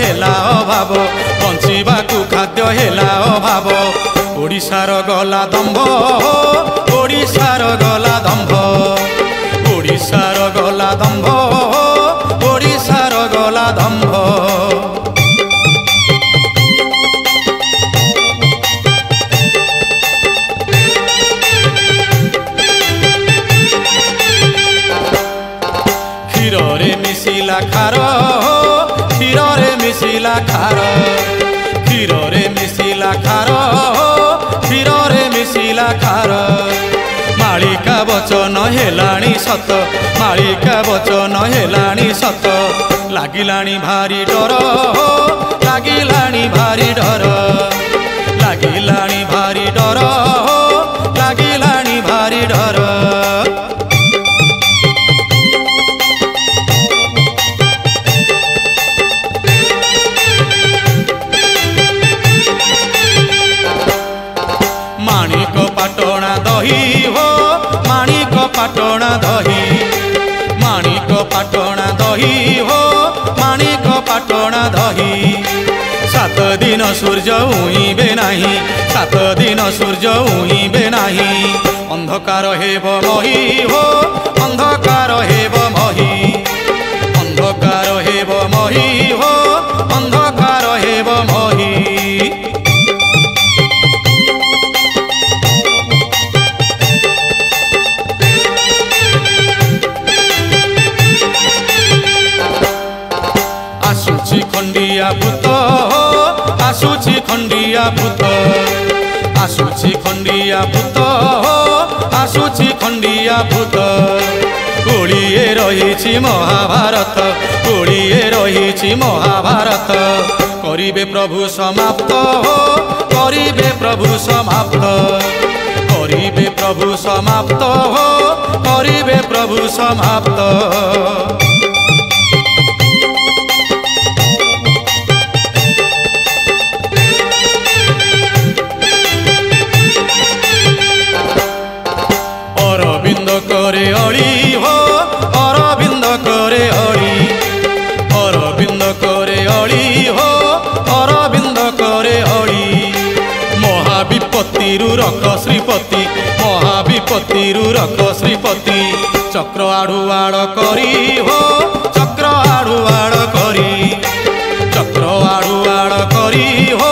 हेला अभाव बंचिबाकू खाद्य हेला अभाव ओडिशार गला दंभ ओडिशार गला दंभ ओडिशार गला दंभ ओडिशार गला दंभ क्षीर रे मिसिला खार क्षीर रे मिसिला खार क्षीर रे मिसिला खार क्षीर रे मिसिला खार मालिका वचन हेलाणी सत मालिका वचन हेलाणी सत लागिलाणी भारी डर लागिलाणी भारी डर लागिलाणी भारी डर लागिलाणी भारी डर माणिक पाटणा दही हो माणिक पाटणा दही माणिक पाटणा दही हो माणिक पाटणा दही 7 दिन सूर्य उइबे नाही 7 दिन सूर्य उइबे नाही अंधकार हेब मही हो अंधकार हेब मही अंधकार हेब मही हो अंधकार हेब मही आसुची खंडिया भूत आसुची खंडिया भूत आसुची खंडिया भूत आसुची खंडिया भूत ओळिए रहिछि महाभारत ओळिए रहिछि महाभारत करिबे प्रभु समाप्त करिबे प्रभु समाप्त करिबे प्रभु समाप्त करिबे प्रभु समाप्त अरविंद करे अड़ी हो अरविंद करे अड़ी अरविंद करे अड़ी हो अरविंद करे अड़ी महाविपत्तिरु रख श्रीपति महाविपत्तिरु रख श्रीपति चक्र आड़ू आड़ करी हो चक्र आड़ू आड़ करी चक्र आड़ू आड़ करी हो